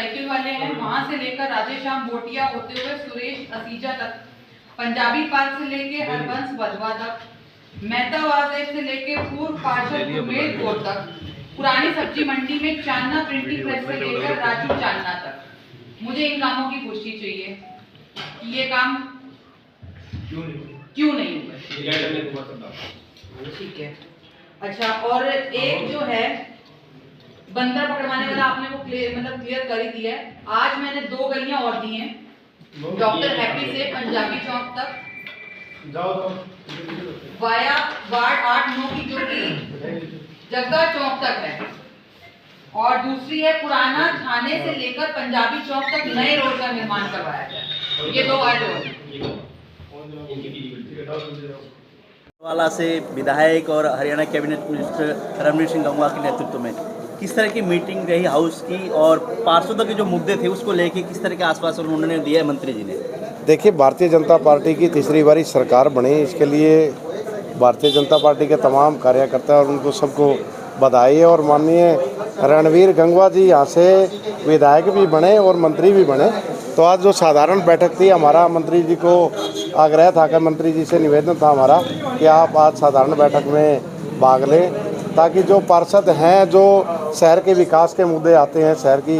Cycle वाले हैं, वहां से लेकर राधेश्याम बोटिया होते हुए सुरेश असीजा तक, पंजाबी पार्क से लेके हरबंस वधवा तक, मेहता वाजेब से लेके पूर्व पार्षद उमेद गौर तक, पुरानी सब्जी मंडी में चांदना प्रिंटिंग प्रेस से लेकर राजू चांदना तक। मुझे इन कामों की पुष्टि चाहिए कि ये काम क्यों नहीं हुआ। ठीक है, अच्छा, और एक जो है बंदर पकड़वाने वाला आपने वो क्लियर कर ही दिया है। आज मैंने 2 गलियां और दी हैं, डॉक्टर हैप्पी से पंजाबी चौक तक वाया वार्ड 8-9 की जो कि जग्गा चौक तक है, और दूसरी है पुराना थाने से लेकर पंजाबी चौक तक नए रोड का निर्माण करवाया जाए। ये 2 आज वाला से विधायक और हरियाणा कैबिनेट मिनिस्टर रणवीर सिंह गंगवा के नेतृत्व में किस तरह की मीटिंग रही हाउस की, और पार्षदों के जो मुद्दे थे उसको लेके किस तरह के आश्वासन उन्होंने दिया है मंत्री जी ने? देखिए, भारतीय जनता पार्टी की तीसरी बारी सरकार बनी, इसके लिए भारतीय जनता पार्टी के तमाम कार्यकर्ता और उनको सबको बधाई है। और माननीय रणवीर गंगवा जी यहाँ से विधायक भी बने और मंत्री भी बने। तो आज जो साधारण बैठक थी, हमारा मंत्री जी को आग्रह था कि मंत्री जी से निवेदन था हमारा कि आप आज साधारण बैठक में भाग लें, ताकि जो पार्षद हैं जो शहर के विकास के मुद्दे आते हैं, शहर की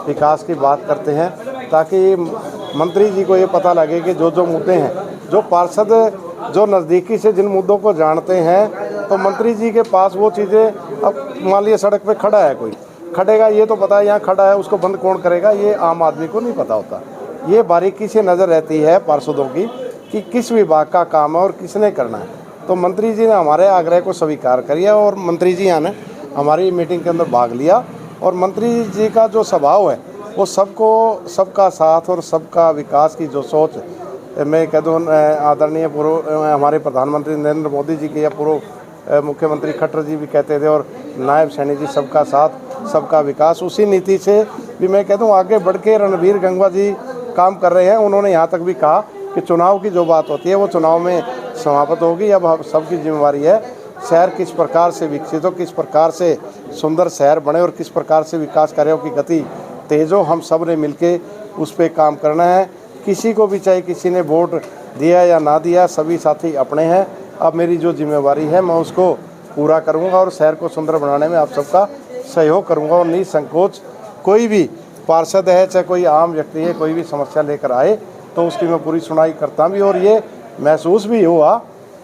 विकास की बात करते हैं, ताकि मंत्री जी को ये पता लगे कि जो मुद्दे हैं, जो पार्षद जो नज़दीकी से जिन मुद्दों को जानते हैं, तो मंत्री जी के पास वो चीज़ें, अब मान लिया सड़क पे खड़ा है कोई, खड़ेगा ये तो पता है यहाँ खड़ा है, उसको बंद कौन करेगा, ये आम आदमी को नहीं पता होता। ये बारीकी से नज़र रहती है पार्षदों की कि किस विभाग का काम है और किसने करना है। तो मंत्री जी ने हमारे आग्रह को स्वीकार किया और मंत्री जी ने हमारी मीटिंग के अंदर भाग लिया। और मंत्री जी का जो स्वभाव है वो सबका साथ और सबका विकास की जो सोच, मैं कह दूँ आदरणीय हमारे प्रधानमंत्री नरेंद्र मोदी जी के या पूर्व मुख्यमंत्री खट्टर जी भी कहते थे, और नायब सैनी जी सबका साथ सबका विकास, उसी नीति से भी मैं कह दूँ आगे बढ़ के रणवीर गंगवा जी काम कर रहे हैं। उन्होंने यहाँ तक भी कहा कि चुनाव की जो बात होती है वो चुनाव में समाप्त होगी, अब सबकी जिम्मेवारी है शहर किस प्रकार से विकसित हो, किस प्रकार से सुंदर शहर बने और किस प्रकार से विकास कार्यों की गति तेज हो। हम सब ने मिलके उस पर काम करना है। किसी को भी, चाहे किसी ने वोट दिया या ना दिया, सभी साथी अपने हैं। अब मेरी जो जिम्मेवारी है मैं उसको पूरा करूंगा और शहर को सुंदर बनाने में आप सबका सहयोग करूंगा। और निसंकोच कोई भी पार्षद है, चाहे कोई आम व्यक्ति है, कोई भी समस्या लेकर आए तो उसकी मैं पूरी सुनाई करता भी। और ये महसूस भी हुआ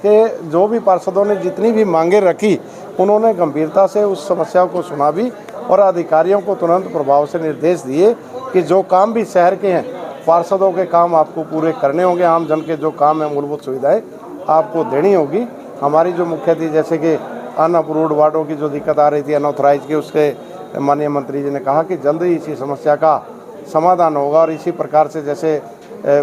कि जो भी पार्षदों ने जितनी भी मांगें रखी, उन्होंने गंभीरता से उस समस्याओं को सुना भी और अधिकारियों को तुरंत प्रभाव से निर्देश दिए कि जो काम भी शहर के हैं, पार्षदों के काम आपको पूरे करने होंगे। आम जन के जो काम है, मूलभूत सुविधाएं आपको देनी होगी। हमारी जो मुख्य थी, जैसे कि अनअप्रूव्ड वार्डों की जो दिक्कत आ रही थी अनऑथराइज की, उसके माननीय मंत्री जी ने कहा कि जल्द ही इसी समस्या का समाधान होगा। और इसी प्रकार से जैसे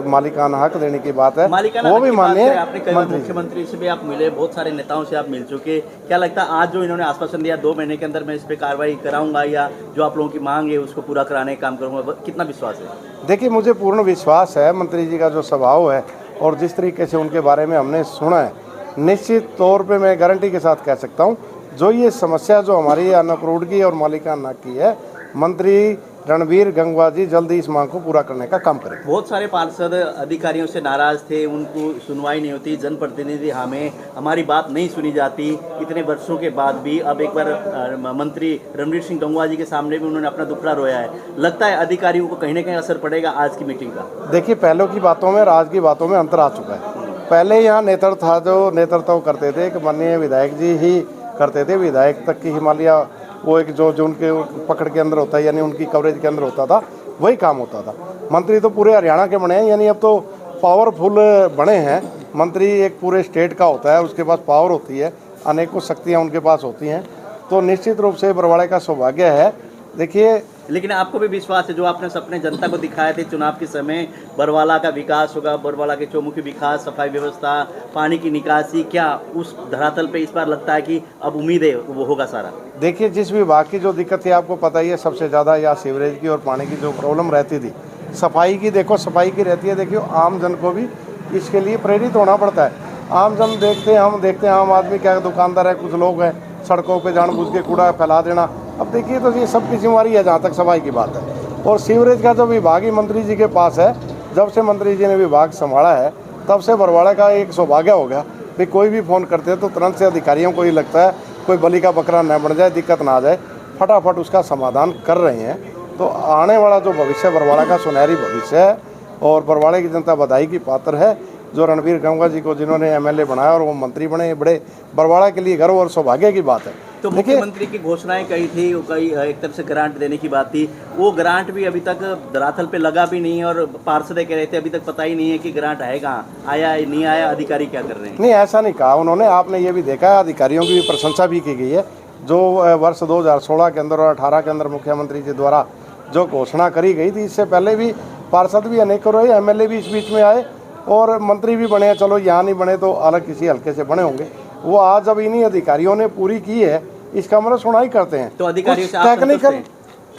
मालिकाना हक देने की बात है, वो भी माननीय मुख्यमंत्री से भी आप मिले, बहुत सारे नेताओं से आप मिल चुके, क्या लगता है आज जो इन्होंने आश्वासन दिया 2 महीने के अंदर मैं इस पर कार्रवाई कराऊंगा या जो आप लोगों की मांग है उसको पूरा कराने का काम करूंगा, कितना विश्वास है? देखिए, मुझे पूर्ण विश्वास है मंत्री जी का जो स्वभाव है और जिस तरीके से उनके बारे में हमने सुना है, निश्चित तौर पे मैं गारंटी के साथ कह सकता हूँ जो ये समस्या जो हमारी अनअप्रूव्ड की और मालिकाना की है, मंत्री रणवीर गंगवा जी जल्दी इस मांग को पूरा करने का काम करेंगे। बहुत सारे पार्षद अधिकारियों से नाराज थे, उनको सुनवाई नहीं होती, जनप्रतिनिधि हमारी बात नहीं सुनी जाती। इतने वर्षों के बाद भी अब एक बार मंत्री रणवीर सिंह गंगवा जी के सामने भी उन्होंने अपना दुखड़ा रोया है। लगता है अधिकारियों को कहीं ना कहीं असर पड़ेगा आज की मीटिंग का? देखिए, पहले की बातों में और आज की बातों में अंतर आ चुका है। पहले यहाँ नेतृत्व था, जो नेतृत्व करते थे कि माननीय विधायक जी ही करते थे, विधायक तक की हिमालय वो एक जो उनके पकड़ के अंदर होता है, यानी उनकी कवरेज के अंदर होता था, वही काम होता था। मंत्री तो पूरे हरियाणा के बने हैं, यानी अब तो पावरफुल बने हैं। मंत्री एक पूरे स्टेट का होता है, उसके पास पावर होती है, अनेकों शक्तियाँ उनके पास होती हैं। तो निश्चित रूप से बरवाड़े का सौभाग्य है। देखिए, लेकिन आपको भी विश्वास है जो आपने सपने जनता को दिखाए थे चुनाव के समय, बरवाला का विकास होगा, बरवाला के चौमुखी विकास, सफाई व्यवस्था, पानी की निकासी, क्या उस धरातल पे इस बार लगता है कि अब उम्मीद है वो होगा सारा? देखिए, जिस विभाग की जो दिक्कत है आपको पता ही है, सबसे ज़्यादा या सीवरेज की और पानी की जो प्रॉब्लम रहती थी, सफाई की देखो, सफाई की रहती है। देखिए, आम जन को भी इसके लिए प्रेरित होना पड़ता है। आम जन देखते हैं, हम देखते हैं, आम आदमी क्या दुकानदार है, कुछ लोग हैं सड़कों पे जानबूझ के कूड़ा फैला देना। अब देखिए, तो ये सबकी जिम्मेवारी है जहाँ तक सफाई की बात है। और सीवरेज का जो विभाग ही मंत्री जी के पास है, जब से मंत्री जी ने विभाग संभाला है तब से बरवाड़ा का एक सौभाग्य हो गया कि कोई भी फ़ोन करते हैं तो तुरंत से अधिकारियों को ही लगता है कोई बलि का बकरा न बन जाए, दिक्कत ना आ जाए, फटाफट उसका समाधान कर रहे हैं। तो आने वाला जो भविष्य बरवाड़ा का सुनहरी भविष्य है और बरवाड़े की जनता बधाई की पात्र है जो रणवीर गंगवा जी को जिन्होंने एमएलए बनाया और वो मंत्री बने, बड़े बरवाड़ा के लिए गर्व और सौभाग्य की बात है। तो मुख्यमंत्री की घोषणाएं कही थी, कई एक तरफ से ग्रांट देने की बात थी, वो ग्रांट भी अभी तक धरातल पे लगा भी नहीं है और पार्षद कह रहे थे अभी तक पता ही नहीं है कि ग्रांट है कहाँ, आया नहीं आया, अधिकारी क्या कर रहे हैं। नहीं, ऐसा नहीं कहा उन्होंने। आपने ये भी देखा है, अधिकारियों की भी प्रशंसा भी की गई है। जो वर्ष 2016 के अंदर और 18 के अंदर मुख्यमंत्री जी द्वारा जो घोषणा करी गई थी, इससे पहले भी पार्षद भी अनेक रहे, एमएलए भी इस बीच में आए और मंत्री भी बने। चलो यहाँ नहीं बने तो अलग किसी हल्के से बने होंगे। वो आज अब इन्हीं अधिकारियों ने पूरी की है, इसका मतलब सुनाई करते हैं। तो अधिकारियों से आप टेक्निकल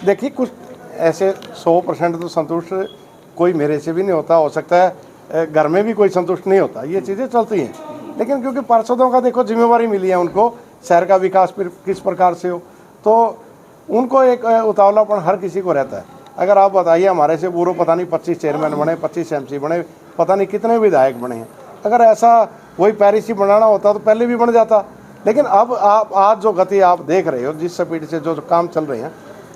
देखिए, कुछ ऐसे 100% तो संतुष्ट कोई मेरे से भी नहीं होता, हो सकता है घर में भी कोई संतुष्ट नहीं होता, ये चीज़ें चलती हैं। लेकिन क्योंकि पार्षदों का देखो जिम्मेवारी मिली है उनको, शहर का विकास फिर किस प्रकार से हो, तो उनको एक उतावलापन हर किसी को रहता है। अगर आप बताइए, हमारे से पूर्व पता नहीं 25 चेयरमैन बने, 25 एमसी बने, पता नहीं कितने विधायक बने हैं। अगर ऐसा वही पैरिस ही बनाना होता तो पहले भी बन जाता। लेकिन अब आप आज जो गति आप देख रहे हो, जिस स्पीड से जो काम चल रहे हैं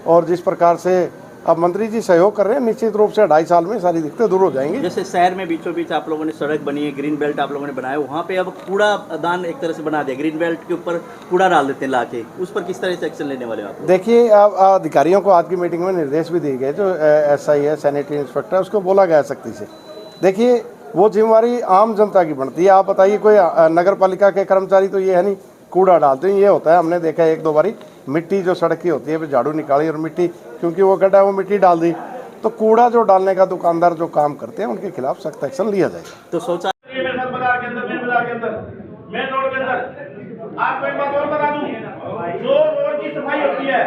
और जिस प्रकार से अब मंत्री जी सहयोग कर रहे हैं, निश्चित रूप से 2.5 साल में सारी दिक्कतें दूर हो जाएंगी। जैसे शहर में बीचों बीच आप लोगों ने सड़क बनी है, ग्रीन बेल्ट आप लोगों ने बनाया, वहाँ पे अब कूड़ा दान एक तरह से बना दिया, ग्रीन बेल्ट के ऊपर कूड़ा डाल देते हैं लाके, उस पर किस तरह से एक्शन लेने वाले हो आप? देखिए, अब अधिकारियों को आज की मीटिंग में निर्देश भी दिए गए, जो SI है, सैनिटरी इंस्पेक्टर, उसको बोला गया सख्ती से। देखिए, वो जिम्मेवारी आम जनता की बनती है। आप बताइए, कोई नगर पालिका के कर्मचारी तो ये है नहीं कूड़ा डालते हैं, ये होता है, हमने देखा है 1-2 बारी मिट्टी जो सड़क की होती है झाड़ू निकाली और मिट्टी, क्योंकि वो गड्ढा वो मिट्टी डाल दी। तो कूड़ा जो डालने का दुकानदार जो काम करते हैं उनके खिलाफ सख्त एक्शन लिया जाएगा। तो सोचा बाजार के अंदर, मेन रोड के अंदर आपको एक बात और बता दूं, जो रोड की सफाई होती है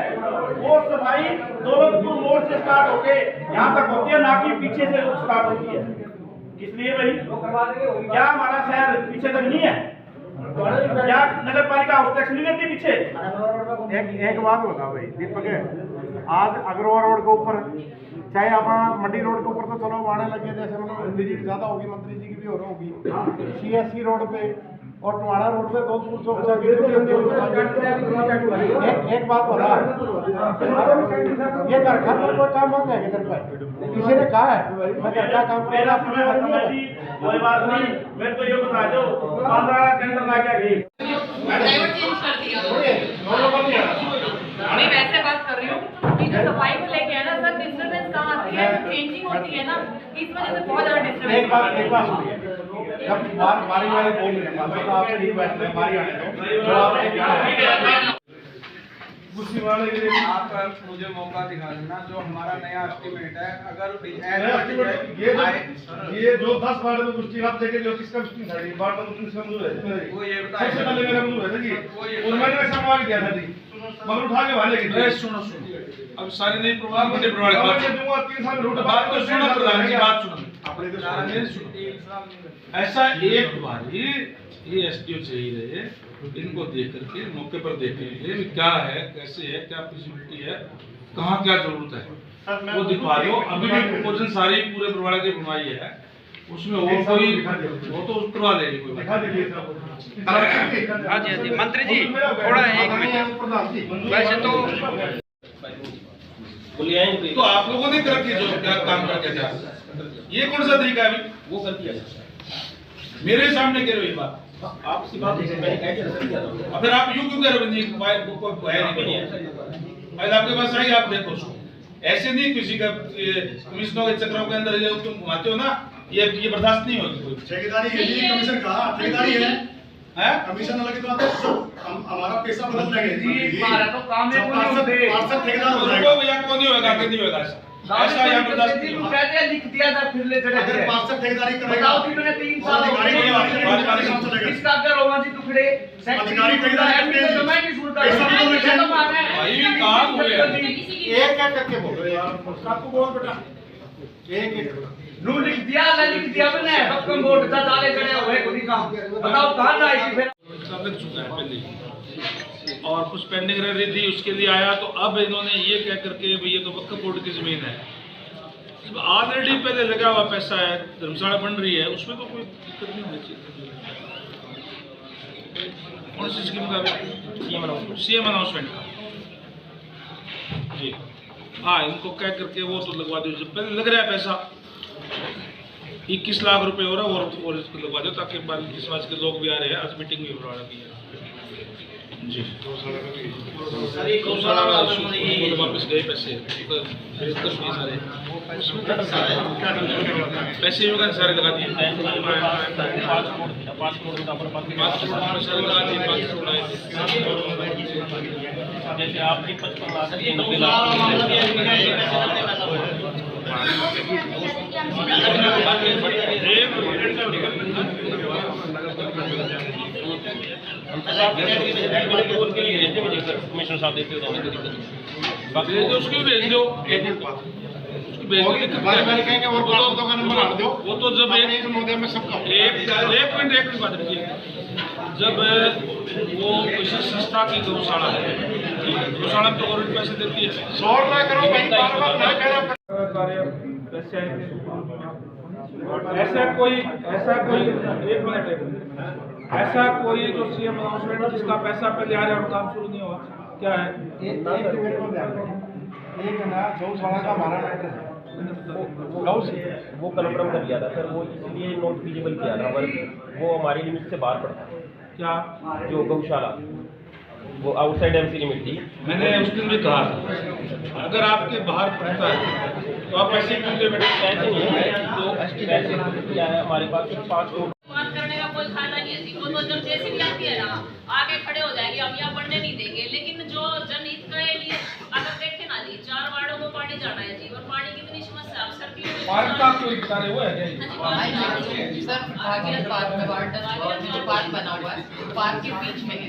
वो सफाई दौलतपुर मोड़ से स्टार्ट होके यहाँ तक होती है, ना कि पीछे से स्टार्ट होती है। किस लिए भाई? क्या हमारा शहर पीछे तक नहीं है? क्या नगर पालिका हाउस टैक्स नहीं देती पीछे? एक बात बता भाई दीपक, आज अग्रवाल रोड के ऊपर, चाहे अपना मंडी रोड के ऊपर तो चलो आने लगे, जैसे मतलब विजिट ज़्यादा होगी, मंत्री जी की भी हो रही होगी। CSC रोड पे और टुवाड़ा रोड पे दो चौक एक बात बता, ये घर का कोई काम मांग है किधर पे? किसी ने कहा है मैं घर का काम मेरा समय जी, कोई बात नहीं, मेरे को ये बता दो 15 के अंदर ला क्या गई? ड्राइवर चेंज कर दिया। मैं वैसे बात कर रही हूँ कि जो सफाई को लेके है ना सर, डिस्टर्बेंस कहाँ आती है, जो चेंजिंग होती है ना, इस वजह से बहुत ज्यादा डिस्टर्बेंस। एक बात सुनिए, जब बारी वाले बोल रहे हैं तो आप नहीं बैठते, बारी आने दो, जो आपने आप मुझे मौका दिखा देना, जो हमारा नया एस्टिमेट है, अगर ये जो 10 वार्ड में कुछ आप देखे जो किसका वार्ड में किसका मंजूर है, वो ये बताइए। सबसे पहले मेरा मंजूर है जी, और मैंने सवाल किया था जी, मगर उठा के भाले की। सुनो अब सारे नहीं प्रभाव बड़े प्रभाव मैं दूंगा 3 साल रूट बात तो सुनो प्रधान जी, बात सुनो। ऐसा एक बार ये एसडीओ चाहिए रहे, इनको देख करके मौके पर देखेंगे क्या है, कैसे है, क्या पॉसिबिलिटी है, कहाँ क्या जरूरत है, वो दिखा दो। अभी भी प्रपोजल सारी पूरे बरवाड़ा की बनवाई है, उसमें वो कोई वो तो करवा देगी कोई बात। हाँ जी मंत्री जी, थोड़ा एक मिनट, वैसे तो आप लोगों ने कर जो क्या काम करके जा, ये कौन सा तरीका है? वो कर दिया मेरे सामने कह रहे हो ये बात, आपसी बात मैंने कह दिया था। फिर आप यूं क्यों कह रहे हो? फाइल आपके पास आई, आप देखो उसको। ऐसे नहीं किसी का कमिश्नरों के चक्रों के अंदर तुम घुमाते हो ना, ये बर्दाश्त नहीं होगी। ठेकेदारी कमीशन कहा ठेकेदारी है कमीशन अलग बात है, तो हमारा पैसा बदल जाएगा। हमारा तो काम है, पार्षद ठेकेदार हो जाएगा भैया कौन नहीं होगा, आगे नहीं होगा ऐसा यहाँ बर्दाश्त नहीं होगा। कहते हैं लिख दिया था, फिर ले चले अगर गए। पार्षद ठेकेदारी करेगा बताओ कि मैंने 3 साल इसका अगर होगा जी टुकड़े अधिकारी ठेकेदारी करते हैं, तो मैं नहीं सुनता, पैसा तो लेते हैं। भाई काम हुए एक करके बोल रहे यार, आपको बोल बेटा एक नू लिख दिया ना लिख दिया मैंने, सब कम वोट था डाले चढ़े हुए खुद ही काम। बताओ कहां लाए फिर लग चुका है पहले। और कुछ पेंडिंग रह रही थी, उसके लिए आया। तो अब इन्होंने ये कह करके भाई ये तो वक्फ बोर्ड की ज़मीन है, ऑलरेडी पहले लगा हुआ पैसा है, धर्मशाला बन रही है, उसमें तो कोई दिक्कत नहीं होनी चाहिए। कौन सी स्कीम का? सीएम अनाउंसमेंट का जी। हाँ, इनको कह करके वो तो लगवा दो, जब पहले लग रहा है पैसा 21 लाख रुपए हो रहा है, और इसको लगवा दो ताकि बाकी समाज के लोग भी आ रहे हैं। आज मीटिंग भी करवा रही है जी। गौशाला वापस गए पैसे, सारे पैसे सारे लगा दिए, 5 करोड़ सारे लगा दिए, 5 करोड़ आए थे। जैसे आपकी 55 लाख से 90 लाख कमिश्नर साहब देते हो बाकी उसको भेज दो, वो तो जब एक मिनट बात रखिए, जब वो किसी संस्था की गौशाला है, गौशाला में तो गवर्नमेंट पैसे देती है। ऐसा कोई जो सीएम अनाउंसमेंट जिसका पैसा पहले आ रहा है और काम शुरू नहीं हुआ, क्या है? एक ना गौशाला का हमारा मैटर है, वो कन्फर्म कर लिया था सर, वो इसलिए नॉट फीजिबल किया था, पर वो हमारी लिमिट से बाहर पड़ता है। क्या? जो गौशाला वो आउटसाइड एमसी लिमिट थी। मैंने उस दिन भी कहा था, अगर आपके बाहर पड़ता है तो आप पैसे क्यों दे बैठे? पैसे नहीं है तो पैसे क्या है हमारे पास 5 करोड़ बात करने का कोई फायदा नहीं है जी। वो तो जब जैसे भी आती है ना आगे खड़े हो जाएंगे, हम यहाँ बढ़ने नहीं देंगे। लेकिन जो जनहित के लिए अगर देखे ना जी, 4 वार्डों को पानी जाना है जी, और पानी की इतनी समस्या है। पार्क का कोई बता रहे हुए है सर भागीरथ पार्क में वार्ड जो पार्क बना हुआ है, पार्क के बीच में ही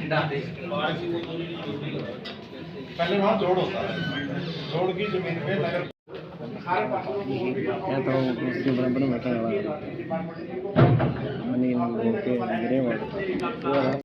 पहले वहाँ जोड़ होता है, जोड़ की जमीन पे नगर सारे पासों को उसके बराबर में बैठा हुआ है।